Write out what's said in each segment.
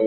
Good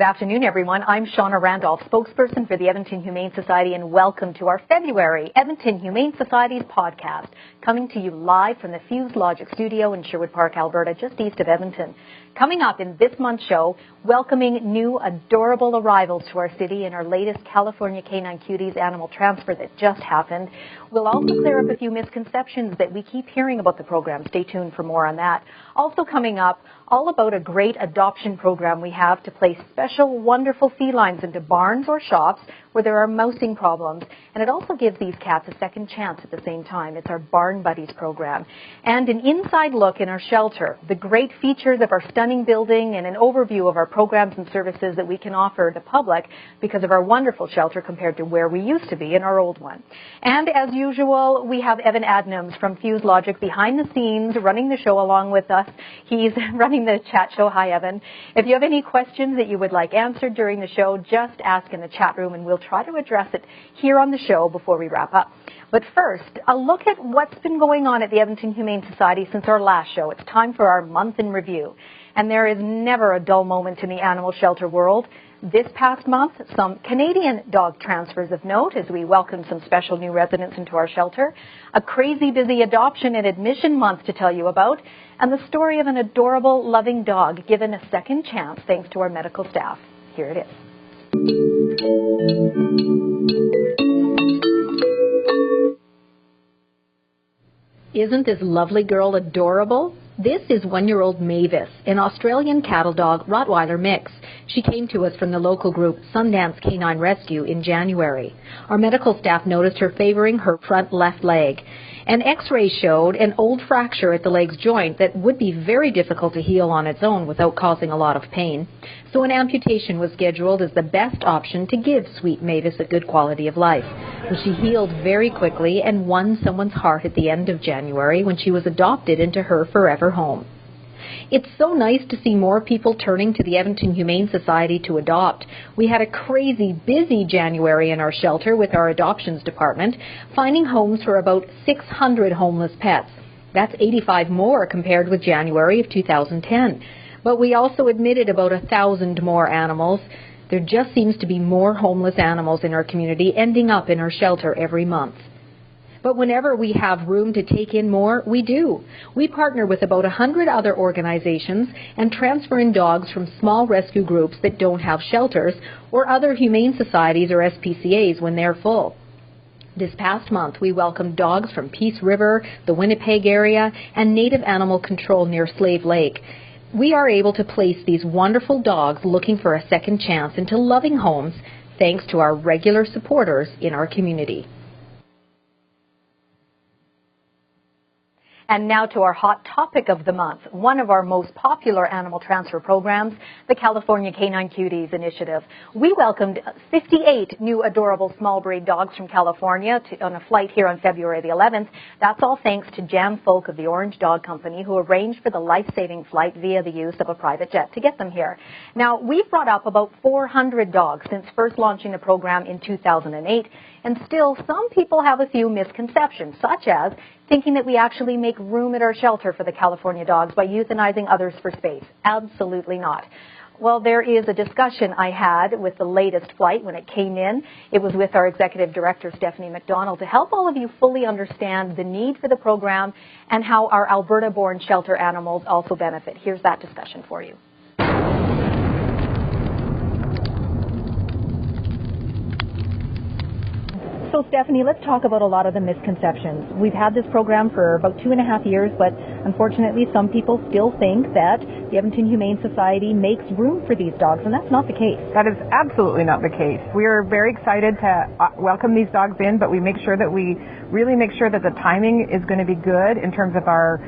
afternoon, everyone. I'm Shauna Randolph, spokesperson for the Edmonton Humane Society, and welcome to our February Edmonton Humane Society's podcast, coming to you live from the fusedlogic studio in Sherwood Park, Alberta, just east of Edmonton. Coming up in this month's show, welcoming new adorable arrivals to our city in our latest California Canine Cuties animal transfer that just happened. We'll also clear up a few misconceptions that we keep hearing about the program. Stay tuned for more on that. Also coming up, all about a great adoption program we have to place special, wonderful felines into barns or shops where there are mousing problems. And it also gives these cats a second chance at the same time. It's our Barn Buddies program. And an inside look in our shelter, the great features of our stunning building, and an overview of our programs and services that we can offer the public because of our wonderful shelter compared to where we used to be in our old one. And as usual, we have Evan Adnams from fusedlogic behind the scenes running the show along with us. He's running the chat show. Hi, Evan. If you have any questions that you would like answered during the show, just ask in the chat room and we'll try to address it here on the show before we wrap up. But first, a look at what's been going on at the Edmonton Humane Society since our last show. It's time for our month in review. And there is never a dull moment in the animal shelter world. This past month, some Canadian dog transfers of note as we welcome some special new residents into our shelter, a crazy busy adoption and admission month to tell you about, and the story of an adorable, loving dog given a second chance thanks to our medical staff. Here it is. Isn't this lovely girl adorable? This is one-year-old Mavis, an Australian cattle dog Rottweiler mix. She came to us from the local group Sundance Canine Rescue in January. Our medical staff noticed her favoring her front left leg. An X-ray showed an old fracture at the leg's joint that would be very difficult to heal on its own without causing a lot of pain. So an amputation was scheduled as the best option to give sweet Mavis a good quality of life. Well, she healed very quickly and won someone's heart at the end of January when she was adopted into her forever home. It's so nice to see more people turning to the Edmonton Humane Society to adopt. We had a crazy busy January in our shelter with our adoptions department, finding homes for about 600 homeless pets. That's 85 more compared with January of 2010. But we also admitted about 1,000 more animals. There just seems to be more homeless animals in our community ending up in our shelter every month. But whenever we have room to take in more, we do. We partner with about 100 other organizations and transfer in dogs from small rescue groups that don't have shelters or other humane societies or SPCAs when they're full. This past month, we welcomed dogs from Peace River, the Winnipeg area, and Native Animal Control near Slave Lake. We are able to place these wonderful dogs looking for a second chance into loving homes thanks to our regular supporters in our community. And now to our hot topic of the month, one of our most popular animal transfer programs, the California Canine Cuties initiative. We welcomed 58 new adorable small breed dogs from California on a flight here on February the 11th. That's all thanks to Jan Folk of the Orange Dog Company, who arranged for the life-saving flight via the use of a private jet to get them here. Now, we've brought up about 400 dogs since first launching the program in 2008, and still some people have a few misconceptions, such as thinking that we actually make room at our shelter for the California dogs by euthanizing others for space. Absolutely not. Well, there is a discussion I had with the latest flight when it came in. It was with our executive director, Stephanie McDonald, to help all of you fully understand the need for the program and how our Alberta-born shelter animals also benefit. Here's that discussion for you. So, Stephanie, let's talk about a lot of the misconceptions. We've had this program for about 2.5 years, but unfortunately some people still think that the Edmonton Humane Society makes room for these dogs, and that's not the case. That is absolutely not the case. We're very excited to welcome these dogs in, but we really make sure that the timing is going to be good in terms of our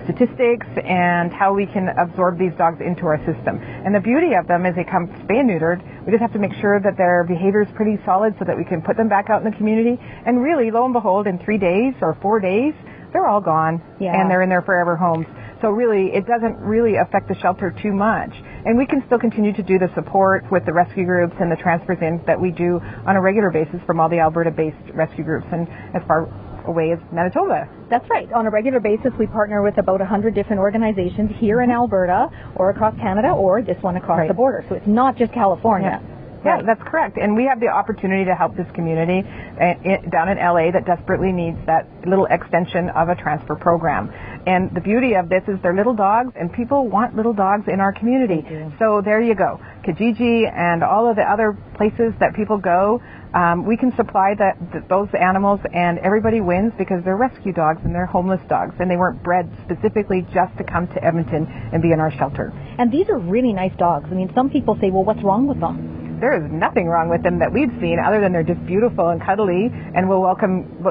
statistics and how we can absorb these dogs into our system. And the beauty of them is they come spay and neutered. We just have to make sure that their behavior is pretty solid so that we can put them back out in the community. And really, lo and behold, in 3 days or 4 days, they're all gone, and they're in their forever homes. So really, it doesn't really affect the shelter too much. And we can still continue to do the support with the rescue groups and the transfers in that we do on a regular basis from all the Alberta-based rescue groups and as far away as Manitoba. That's right. On a regular basis, we partner with about 100 different organizations here in Alberta or across Canada or this one across the border. So it's not just California. Yeah, that's correct. And we have the opportunity to help this community down in LA that desperately needs that little extension of a transfer program. And the beauty of this is they're little dogs, and people want little dogs in our community. So there you go. Kijiji and all of the other places that people go, we can supply those animals, and everybody wins because they're rescue dogs and they're homeless dogs, and they weren't bred specifically just to come to Edmonton and be in our shelter. And these are really nice dogs. I mean, some people say, well, what's wrong with them? There is nothing wrong with them that we've seen other than they're just beautiful and cuddly and will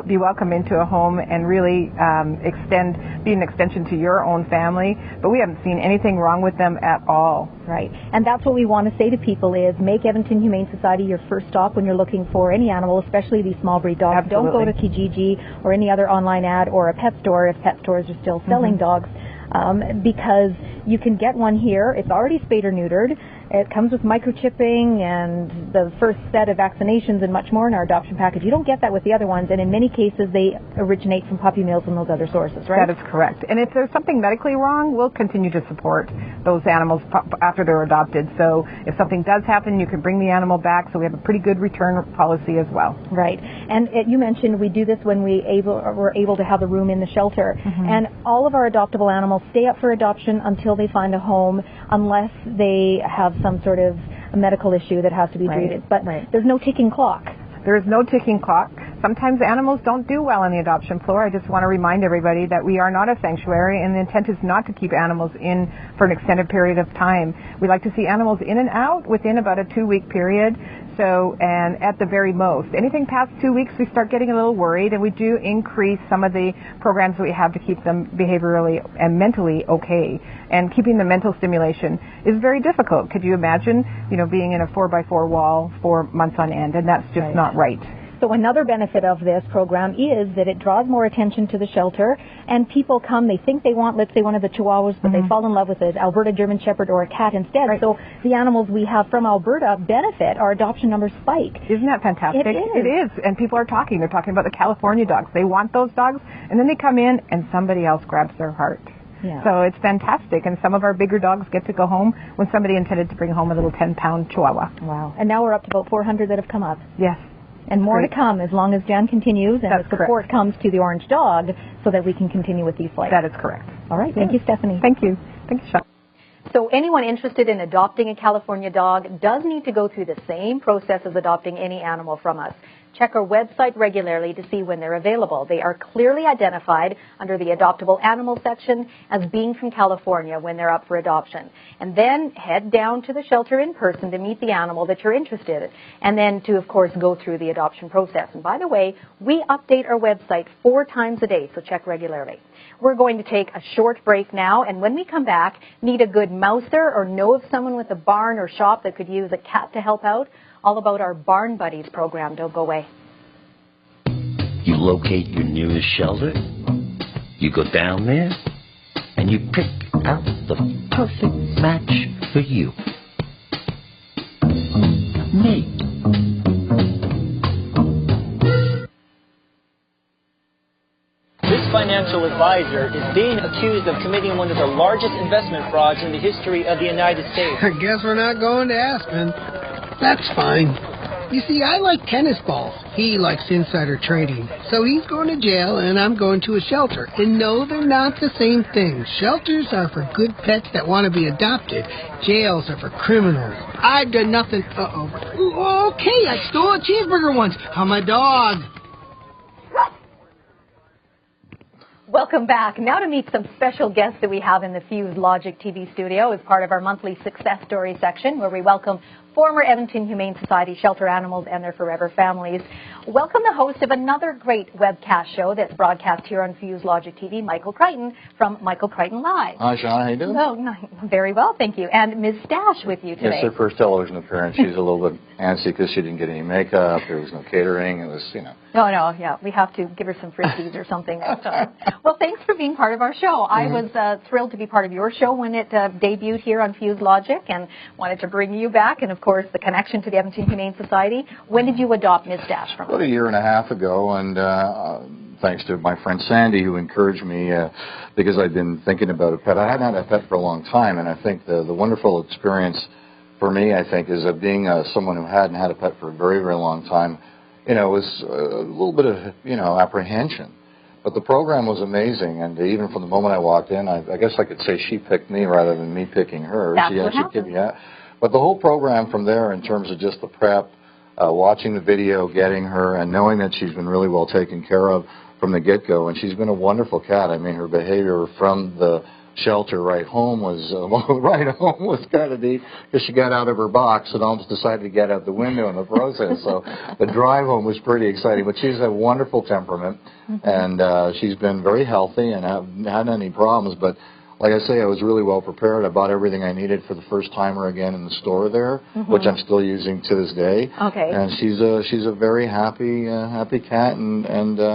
be welcome into a home and really be an extension to your own family. But we haven't seen anything wrong with them at all. Right. And that's what we want to say to people is make Edmonton Humane Society your first stop when you're looking for any animal, especially these small breed dogs. Absolutely. Don't go to Kijiji or any other online ad or a pet store if pet stores are still selling dogs. Because you can get one here. It's already spayed or neutered. It comes with microchipping and the first set of vaccinations and much more in our adoption package. You don't get that with the other ones, and in many cases they originate from puppy mills and those other sources, right? That is correct. And if there's something medically wrong, we'll continue to support those animals after they're adopted. So if something does happen, you can bring the animal back. So we have a pretty good return policy as well. Right. And you mentioned we do this when we're able to have a room in the shelter. And all of our adoptable animals stay up for adoption until they find a home, unless they have some sort of a medical issue that has to be treated. But there's no ticking clock. There is no ticking clock. Sometimes animals don't do well on the adoption floor. I just want to remind everybody that we are not a sanctuary, and the intent is not to keep animals in for an extended period of time. We like to see animals in and out within about a 2-week period. So, and at the very most, anything past 2 weeks, we start getting a little worried, and we do increase some of the programs that we have to keep them behaviorally and mentally okay. And keeping the mental stimulation is very difficult. Could you imagine, being in a 4x4 wall for months on end? And that's just not right. So another benefit of this program is that it draws more attention to the shelter, and people come, they think they want, let's say, one of the Chihuahuas, but they fall in love with an Alberta German Shepherd or a cat instead. So the animals we have from Alberta benefit, our adoption numbers spike. Isn't that fantastic? It is. And people are talking. They're talking about the California dogs. They want those dogs, and then they come in and somebody else grabs their heart. So it's fantastic, and some of our bigger dogs get to go home when somebody intended to bring home a little 10-pound Chihuahua. Wow. And now we're up to about 400 that have come up. Yes. And more to come as long as Jan continues and the support comes to the Orange Dog so that we can continue with these flights. That is correct. All right. Thank you, Stephanie. Thank you. Thank you, Sean. So anyone interested in adopting a California dog does need to go through the same process as adopting any animal from us. Check our website regularly to see when they're available. They are clearly identified under the adoptable animal section as being from California when they're up for adoption. And then head down to the shelter in person to meet the animal that you're interested in. And then to, of course, go through the adoption process. And by the way, we update our website 4 times a day, so check regularly. We're going to take a short break now, and when we come back, need a good mouser or know of someone with a barn or shop that could use a cat to help out? All about our Barn Buddies program. Don't go away. You locate your nearest shelter, you go down there, and you pick out the perfect match for you. Me. This financial advisor is being accused of committing one of the largest investment frauds in the history of the United States. I guess we're not going to Aspen. That's fine. You see, I like tennis balls. He likes insider trading. So he's going to jail and I'm going to a shelter. And no, they're not the same thing. Shelters are for good pets that want to be adopted. Jails are for criminals. I've done nothing. Uh-oh. Okay, I stole a cheeseburger once. I'm a dog. Welcome back. Now to meet some special guests that we have in the fusedlogic TV studio as part of our monthly success story section, where we welcome former Edmonton Humane Society shelter animals and their forever families. Welcome the host of another great webcast show that's broadcast here on FuseLogic TV, Michael Crichton from Michael Crichton Live. Hi, Shauna. How you doing? Oh, very well, thank you. And Ms. Stash with you today. It's her first television appearance. She's a little bit antsy because she didn't get any makeup. There was no catering. It was, you know. No, yeah. We have to give her some frisbees or something next time. Well, thanks for being part of our show. I was thrilled to be part of your show when it debuted here on FuseLogic and wanted to bring you back. And, of course, the connection to the Edmonton Humane Society. When did you adopt Ms. Stash from us? About a year and a half ago, and thanks to my friend Sandy, who encouraged me because I'd been thinking about a pet. I hadn't had a pet for a long time, and I think the wonderful experience for me, I think, is of being someone who hadn't had a pet for a very, very long time. You know, it was a little bit of, you know, apprehension. But the program was amazing, and even from the moment I walked in, I guess I could say she picked me rather than me picking her. That's She what actually happened. But the whole program from there, in terms of just the prep, watching the video, getting her, and knowing that she's been really well taken care of from the get-go, and she's been a wonderful cat. I mean, her behavior from the shelter right home was kind of neat because she got out of her box and almost decided to get out the window in the process. So the drive home was pretty exciting. But she's a wonderful temperament, and she's been very healthy and haven't had any problems. But like I say, I was really well prepared. I bought everything I needed for the first timer again in the store there, which I'm still using to this day. Okay. And she's a very happy cat, and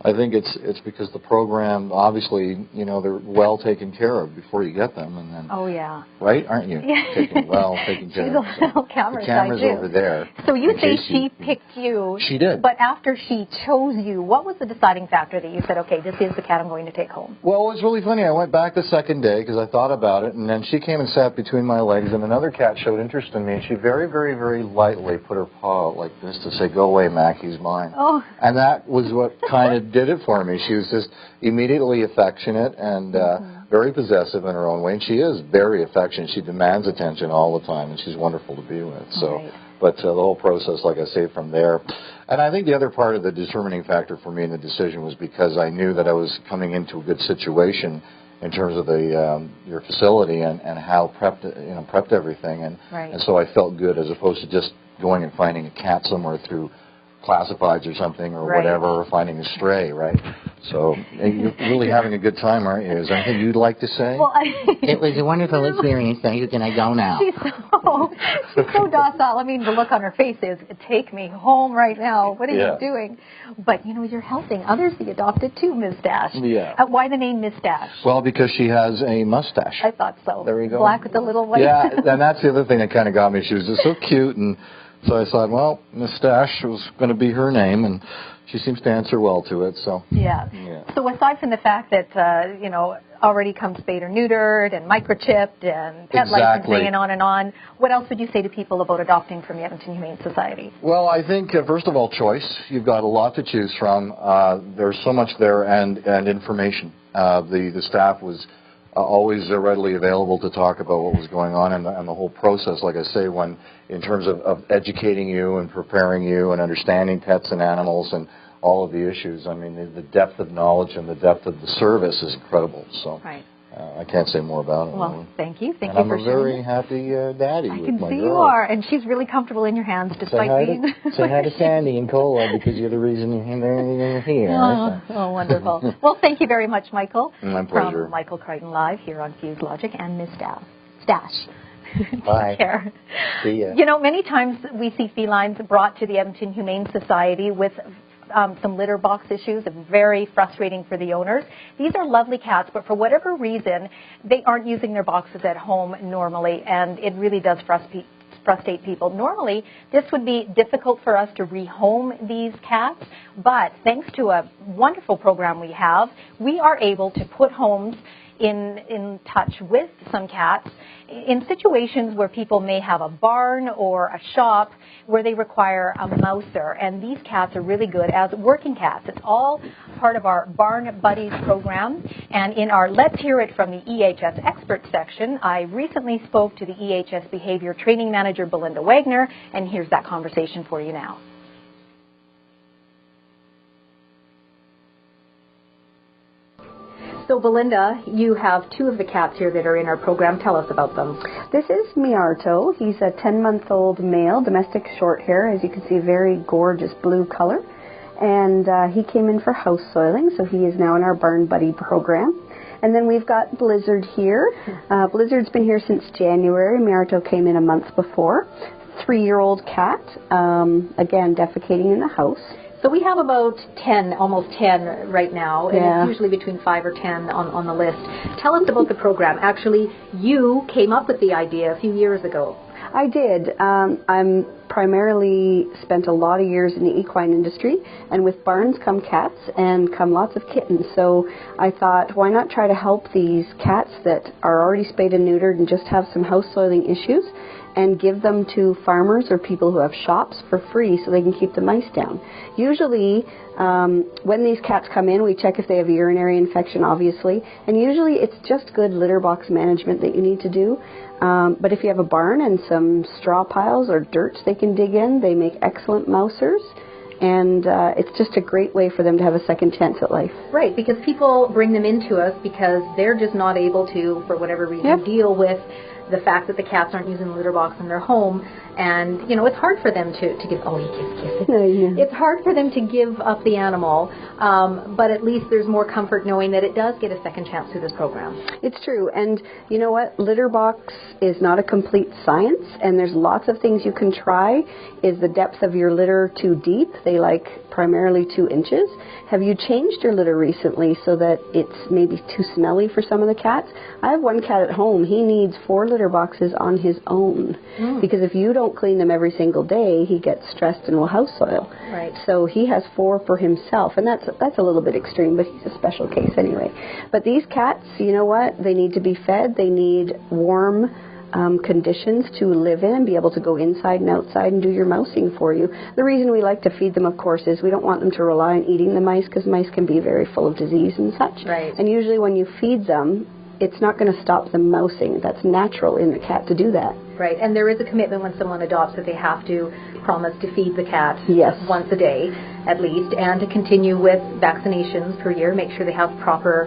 I think it's because the program, obviously, you know, they're well taken care of before you get them, and then. Oh, yeah. Right, aren't you? Yeah. Taken care of. She's a little camera The camera's shy, too. over there. So you in say case she picked you. She did. But after she chose you, what was the deciding factor that you said, okay, this is the cat I'm going to take home? Well, it was really funny. I went back the second day because I thought about it, and then she came and sat between my legs, and another cat showed interest in me, and she very, very, very lightly put her paw out like this to say, "Go away, Mac, he's mine." Oh. And that was what kind of did it for me. She was just immediately affectionate and very possessive in her own way, and she is very affectionate. She demands attention all the time, and she's wonderful to be with. So, right. But the whole process, like I say, from there. And I think the other part of the determining factor for me in the decision was because I knew that I was coming into a good situation in terms of your facility and how prepped everything, and so I felt good as opposed to just going and finding a cat somewhere through classifieds or something or whatever, or finding a stray, right? So you're really having a good time, aren't you? Is there anything you'd like to say? Well, It was a wonderful experience. Thank you. Can I go now? She's so docile. I mean, the look on her face is, take me home right now. What are you doing? But, you know, you're helping others be adopted too, Ms. Dash. Yeah. Why the name Ms. Dash? Well, because she has a mustache. I thought so. There we go. Black with the little white. Yeah, and that's the other thing that kind of got me. She was just so cute, and so I thought, well, Miss Stash was going to be her name, and she seems to answer well to it. So Yeah. So aside from the fact that you know, already comes spayed or neutered and microchipped and pet licensing and on, what else would you say to people about adopting from the Edmonton Humane Society? Well, I think first of all, choice. You've got a lot to choose from. There's so much there, and information. The staff was always readily available to talk about what was going on and the whole process, like I say, when in terms of educating you and preparing you and understanding pets and animals and all of the issues. I mean, the depth of knowledge and the depth of the service is incredible. So I can't say more about it. Well, thank you. Thank and you I'm for a sharing. very happy daddy I with can my see girl. you are, and she's really comfortable in your hands despite being... Say hi to Sandy and Cola because you're the reason you're here. Oh, wonderful. Well, thank you very much, Michael. My pleasure. From Michael Crichton Live here on FuseLogic and Miss Stash. Bye. Take care. See ya. You know, many times we see felines brought to the Edmonton Humane Society with some litter box issues, and very frustrating for the owners. These are lovely cats, but for whatever reason, they aren't using their boxes at home normally, and it really does frustrate people. Normally, this would be difficult for us to rehome these cats, but thanks to a wonderful program we have, we are able to put homes in touch with some cats in situations where people may have a barn or a shop where they require a mouser, and these cats are really good as working cats. It's all part of our Barn Buddies program, and in our Let's Hear It from the EHS Experts section, I recently spoke to the EHS Behavior Training Manager, Belinda Wagner, and here's that conversation for you now. So, Belinda, you have two of the cats here that are in our program. Tell us about them. This is Miarto. He's a 10-month-old male, domestic short hair. As you can see, very gorgeous blue color. And he came in for house soiling, so he is now in our Barn Buddy program. And then we've got Blizzard here. Blizzard's been here since January. Miarto came in a month before. 3-year-old cat, again, defecating in the house. So we have about 10, almost 10 right now, and Yeah. it's usually between 5 or 10 on the list. Tell us about the program. Actually, you came up with the idea a few years ago. I did. I'm primarily spent a lot of years in the equine industry, and with barns come cats and come lots of kittens. So I thought, why not try to help these cats that are already spayed and neutered and just have some house soiling issues, and give them to farmers or people who have shops for free so they can keep the mice down. Usually, when these cats come in, we check if they have a urinary infection, obviously, and usually it's just good litter box management that you need to do. But if you have a barn and some straw piles or dirt they can dig in, they make excellent mousers. And it's just a great way for them to have a second chance at life. Right, because people bring them into us because they're just not able to, for whatever reason, deal with the fact that the cats aren't using the litter box in their home. And, you know, it's hard for them to give, kiss. It's hard for them to give up the animal, but at least there's more comfort knowing that it does get a second chance through this program. It's true. And you know what? Litter box is not a complete science, and there's lots of things you can try. Is the depth of your litter too deep? They like primarily 2 inches. Have you changed your litter recently so that it's maybe too smelly for some of the cats? I have one cat at home. He needs 4 litter boxes on his own because if you don't clean them every single day, he gets stressed and will house soil. Right. So he has 4 for himself, and that's a little bit extreme, but he's a special case anyway. But these cats, you know what? They need to be fed. They need warm conditions to live in, be able to go inside and outside and do your mousing for you. The reason we like to feed them, of course, is we don't want them to rely on eating the mice because mice can be very full of disease and such. Right. And usually when you feed them, it's not going to stop them mousing. That's natural in the cat to do that. Right, and there is a commitment when someone adopts that they have to promise to feed the cat once a day at least, and to continue with vaccinations per year, make sure they have proper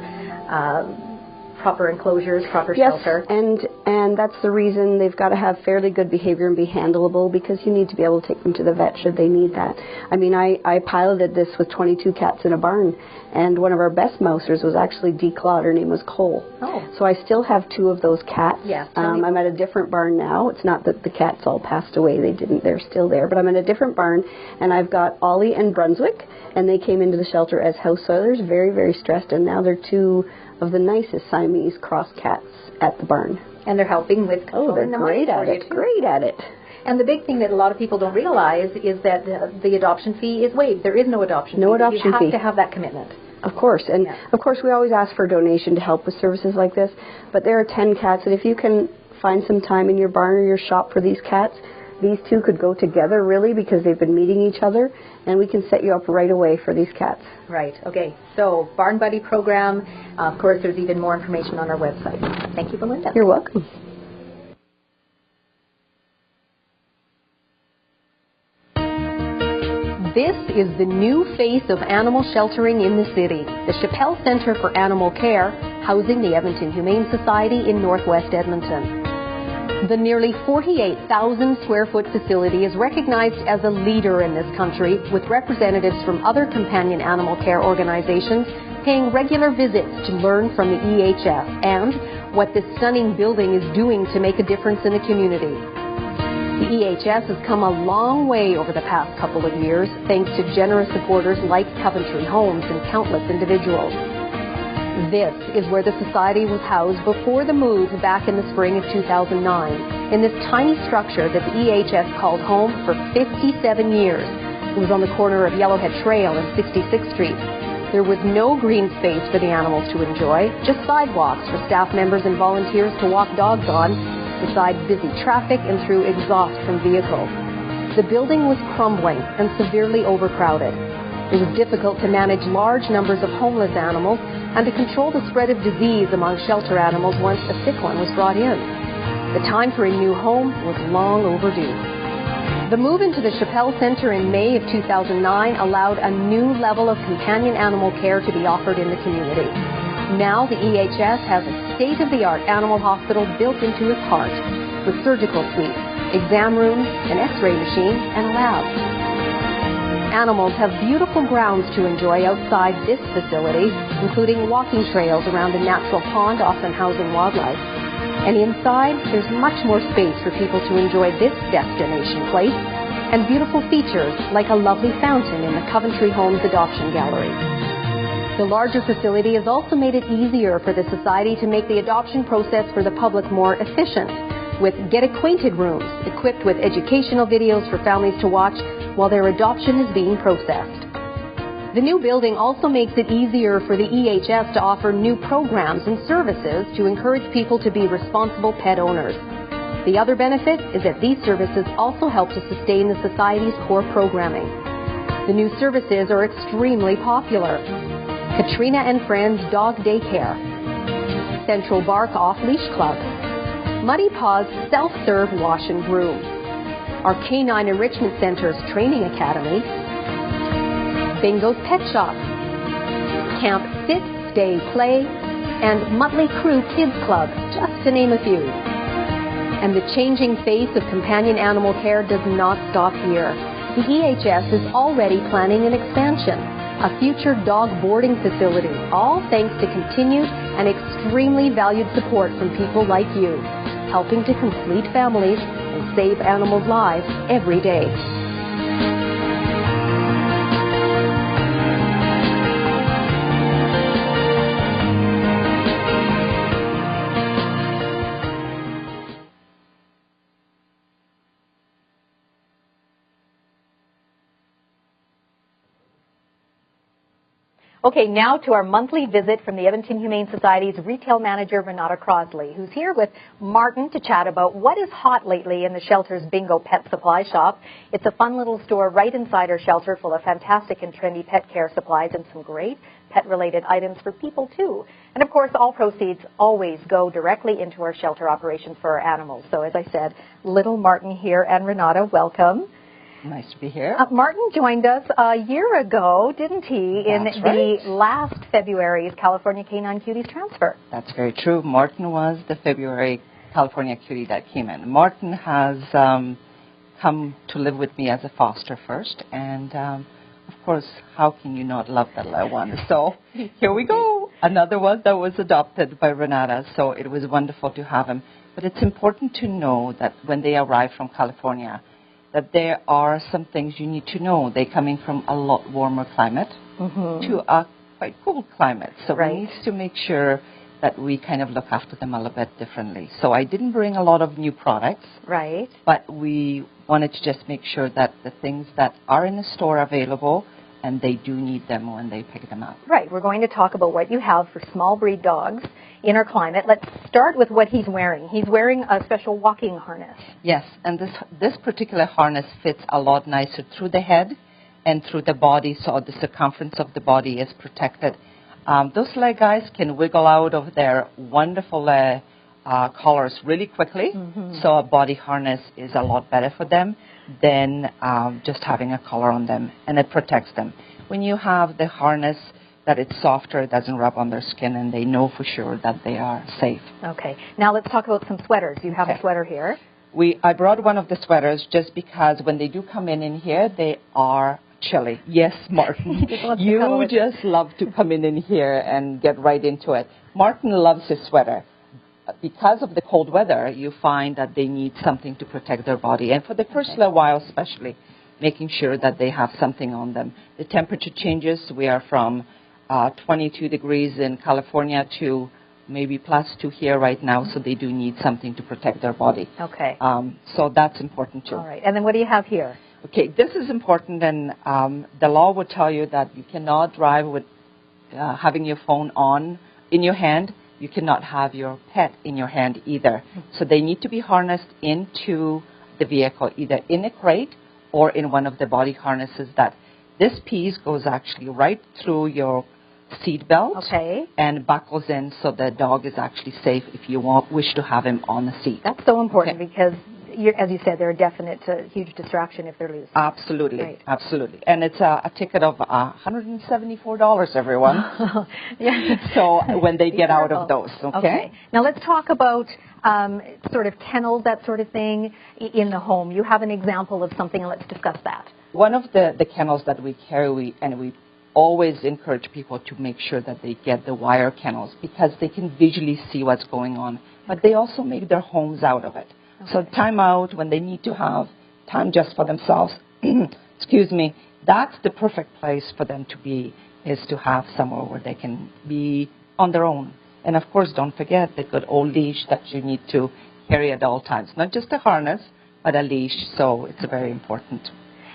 enclosures, proper shelter. And that's the reason they've got to have fairly good behavior and be handleable, because you need to be able to take them to the vet should they need that. I mean, I piloted this with 22 cats in a barn, and one of our best mousers was actually declawed. Her name was Cole. Oh. So I still have 2 of those cats. Yeah, I'm at a different barn now. It's not that the cats all passed away. They're still there. But I'm in a different barn, and I've got Ollie and Brunswick, and they came into the shelter as house soilers, very, very stressed, and now they're 2 of the nicest Siamese cross cats at the barn. And they're helping with they're great at it. Great at it. And the big thing that a lot of people don't realize is that the adoption fee is waived. There is no adoption fee. No adoption fee. You have to have that commitment. Of course. And of course we always ask for a donation to help with services like this. But there are 10 cats, and if you can find some time in your barn or your shop for these cats, these 2 could go together really, because they've been meeting each other, and we can set you up right away for these cats. Right. Okay. So Barn Buddy program. Of course, there's even more information on our website. Thank you, Belinda. You're welcome. This is the new face of animal sheltering in the city, the Chappelle Centre for Animal Care, housing the Edmonton Humane Society in Northwest Edmonton. The nearly 48,000 square foot facility is recognized as a leader in this country, with representatives from other companion animal care organizations paying regular visits to learn from the EHS and what this stunning building is doing to make a difference in the community. The EHS has come a long way over the past couple of years, thanks to generous supporters like Coventry Homes and countless individuals. This is where the Society was housed before the move back in the spring of 2009, in this tiny structure that the EHS called home for 57 years. It was on the corner of Yellowhead Trail and 66th Street. There was no green space for the animals to enjoy, just sidewalks for staff members and volunteers to walk dogs on, beside busy traffic and through exhaust from vehicles. The building was crumbling and severely overcrowded. It was difficult to manage large numbers of homeless animals and to control the spread of disease among shelter animals once a sick one was brought in. The time for a new home was long overdue. The move into the Chappelle Centre in May of 2009 allowed a new level of companion animal care to be offered in the community. Now the EHS has a state-of-the-art animal hospital built into its heart with surgical suites, exam rooms, an x-ray machine, and a lab. Animals have beautiful grounds to enjoy outside this facility, including walking trails around a natural pond often housing wildlife. And inside, there's much more space for people to enjoy this destination place, and beautiful features like a lovely fountain in the Coventry Homes Adoption Gallery. The larger facility has also made it easier for the Society to make the adoption process for the public more efficient, with Get Acquainted rooms equipped with educational videos for families to watch while their adoption is being processed. The new building also makes it easier for the EHS to offer new programs and services to encourage people to be responsible pet owners. The other benefit is that these services also help to sustain the Society's core programming. The new services are extremely popular. Katrina and Friends Dog Daycare, Central Bark Off-Leash Club, Muddy Paws Self-Serve Wash and Groom, our Canine Enrichment Center's Training Academy, Bingo's Pet Shop, Camp Sit, Stay, Play, and Muttley Crew Kids Club, just to name a few. And the changing face of companion animal care does not stop here. The EHS is already planning an expansion, a future dog boarding facility, all thanks to continued and extremely valued support from people like you, helping to complete families and save animals' lives every day. Okay, now to our monthly visit from the Edmonton Humane Society's retail manager, Renata Crosley, who's here with Martin to chat about what is hot lately in the shelter's Bingo Pet Supply Shop. It's a fun little store right inside our shelter full of fantastic and trendy pet care supplies and some great pet-related items for people, too. And, of course, all proceeds always go directly into our shelter operations for our animals. So, as I said, little Martin here, and Renata, welcome. Nice to be here. Martin joined us a year ago, didn't he, in the last February's California Canine Cuties transfer? That's very true. Martin was the February California cutie that came in. Martin has come to live with me as a foster first, and of course, how can you not love that little one? So here we go. Another one that was adopted by Renata, so it was wonderful to have him. But it's important to know that when they arrive from California, that there are some things you need to know. They're coming from a lot warmer climate to a quite cool climate. So we need to make sure that we kind of look after them a little bit differently. So I didn't bring a lot of new products. Right. But we wanted to just make sure that the things that are in the store are available and they do need them when they pick them up. Right. We're going to talk about what you have for small breed dogs in our climate. Let's start with what he's wearing. He's wearing a special walking harness. Yes, and this particular harness fits a lot nicer through the head and through the body, so the circumference of the body is protected. Those leg guys can wiggle out of their wonderful collars really quickly, so a body harness is a lot better for them than just having a collar on them, and it protects them. When you have the harness that it's softer, it doesn't rub on their skin, and they know for sure that they are safe. Okay. Now let's talk about some sweaters. You have a sweater here. I brought one of the sweaters just because when they do come in here, they are chilly. Yes, Martin, you just love to come in here and get right into it. Martin loves his sweater. Because of the cold weather, you find that they need something to protect their body. And for the first little while especially, making sure that they have something on them. The temperature changes. We are from 22 degrees in California to maybe +2 here right now, so they do need something to protect their body. Okay. So that's important too. All right. And then what do you have here? Okay, this is important, and the law would tell you that you cannot drive with having your phone on in your hand. You cannot have your pet in your hand either. So they need to be harnessed into the vehicle, either in a crate or in one of the body harnesses. That this piece goes actually right through your seat belt and buckles in, so the dog is actually safe if you wish to have him on the seat. That's so important because as you said, they're a definite huge distraction if they're loose. Absolutely, Right. absolutely. And it's a ticket of $174, everyone. Yeah. So when they get out of those, okay? Now let's talk about sort of kennels, that sort of thing, in the home. You have an example of something, and let's discuss that. One of the kennels that we carry, we always encourage people to make sure that they get the wire kennels because they can visually see what's going on, but they also make their homes out of it. Okay. So time out when they need to have time just for themselves, excuse me, that's the perfect place for them to be, is to have somewhere where they can be on their own. And of course, don't forget the good old leash that you need to carry at all times, not just a harness, but a leash, so it's very important.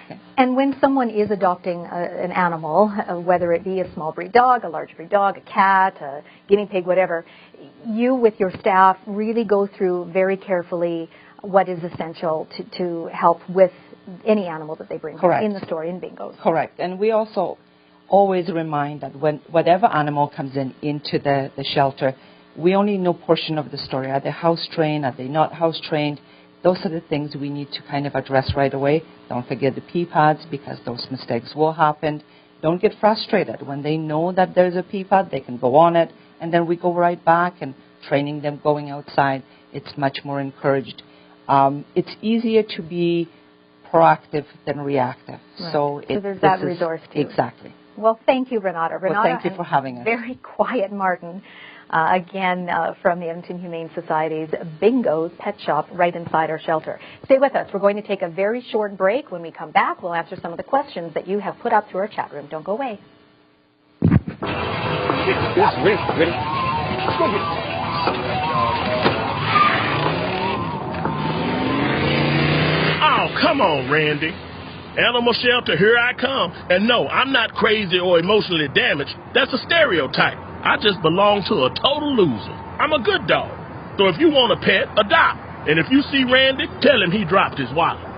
Okay. And when someone is adopting an animal, whether it be a small breed dog, a large breed dog, a cat, a guinea pig, whatever, you with your staff really go through very carefully what is essential to help with any animal that they bring in the store, in bingos. Correct. And we also always remind that when whatever animal comes into the shelter, we only know a portion of the story. Are they house trained? Are they not house trained? Those are the things we need to kind of address right away. Don't forget the pee pads because those mistakes will happen. Don't get frustrated. When they know that there's a pee pad, they can go on it, and then we go right back and training them going outside. It's much more encouraged. It's easier to be proactive than reactive. Right. So there's that resource too. Exactly. Well, thank you, Renata. Well, thank you for having us. Very quiet Martin, again from the Edmonton Humane Society's Bingo's Pet Shop right inside our shelter. Stay with us. We're going to take a very short break. When we come back, we'll answer some of the questions that you have put up through our chat room. Don't go away. Yes, ready. Let's go get Oh, come on, Randy. Animal shelter, here I come. And no, I'm not crazy or emotionally damaged. That's a stereotype. I just belong to a total loser. I'm a good dog. So if you want a pet, adopt. And if you see Randy, tell him he dropped his wallet.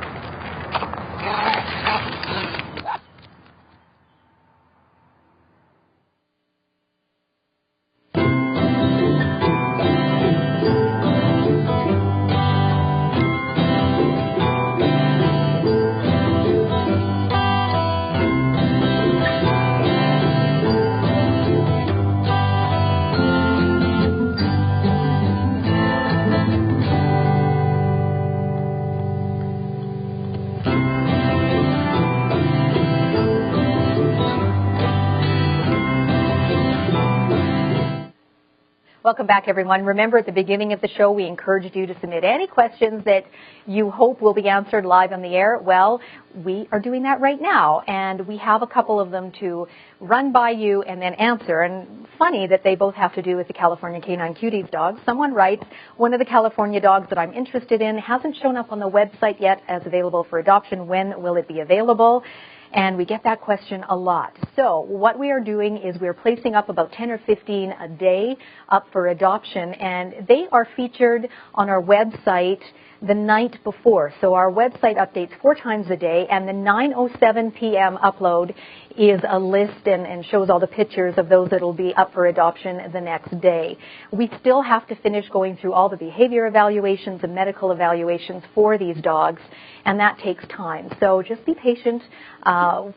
Welcome back, everyone. Remember, at the beginning of the show, we encouraged you to submit any questions that you hope will be answered live on the air. Well, we are doing that right now, and we have a couple of them to run by you and then answer. And funny that they both have to do with the California Canine Cuties dogs. Someone writes, one of the California dogs that I'm interested in hasn't shown up on the website yet as available for adoption. When will it be available? And we get that question a lot. So what we are doing is we're placing up about 10 or 15 a day up for adoption, and they are featured on our website the night before. So our website updates 4 times a day, and the 9:07 p.m. upload is a list and shows all the pictures of those that will be up for adoption the next day. We still have to finish going through all the behavior evaluations and medical evaluations for these dogs, and that takes time. So just be patient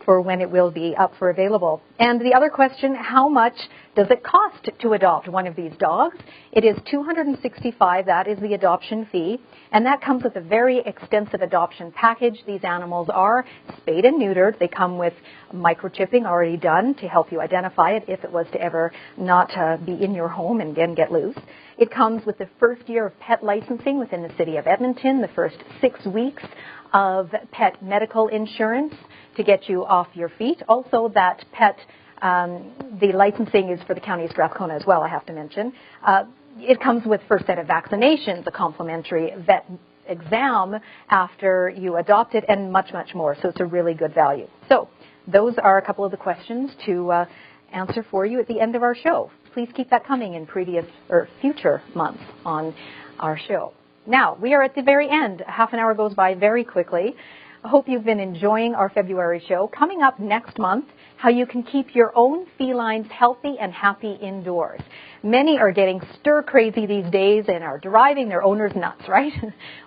for when it will be up for available. And the other question, how much does it cost to adopt one of these dogs? It is $265. That is the adoption fee, and that comes with a very extensive adoption package. These animals are spayed and neutered. They come with microchipping already done to help you identify it if it was to ever not be in your home and then get loose. It comes with the first year of pet licensing within the city of Edmonton, the first 6 weeks of pet medical insurance to get you off your feet. Also, that pet, the licensing is for the county of Strathcona as well, I have to mention. It comes with first set of vaccinations, a complimentary vet exam after you adopt it, and much, much more. So it's a really good value. So those are a couple of the questions to answer for you at the end of our show. Please keep that coming in previous or future months on our show. Now, we are at the very end. Half an hour goes by very quickly. I hope you've been enjoying our February show. Coming up next month, how you can keep your own felines healthy and happy indoors. Many are getting stir-crazy these days and are driving their owners nuts, right?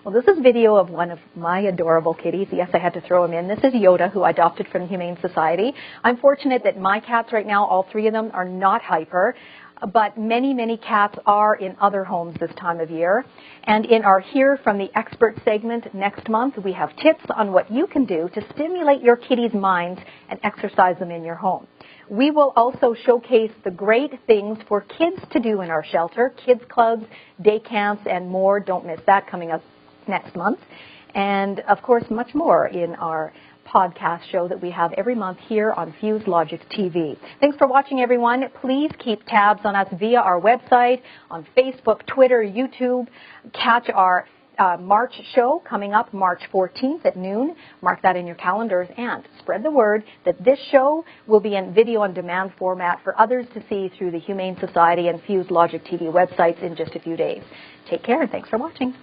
Well, this is video of one of my adorable kitties. Yes, I had to throw him in. This is Yoda, who I adopted from the Humane Society. I'm fortunate that my cats right now, all three of them, are not hyper. But many, many cats are in other homes this time of year. And in our Hear from the Expert segment next month, we have tips on what you can do to stimulate your kitties' minds and exercise them in your home. We will also showcase the great things for kids to do in our shelter, kids clubs, day camps, and more. Don't miss that coming up next month. And, of course, much more in our podcast show that we have every month here on FuseLogic TV. Thanks for watching, everyone. Please keep tabs on us via our website, on Facebook, Twitter, YouTube. Catch our March show coming up March 14th at noon. Mark that in your calendars and spread the word that this show will be in video on demand format for others to see through the Humane Society and FuseLogic TV websites in just a few days. Take care and thanks for watching.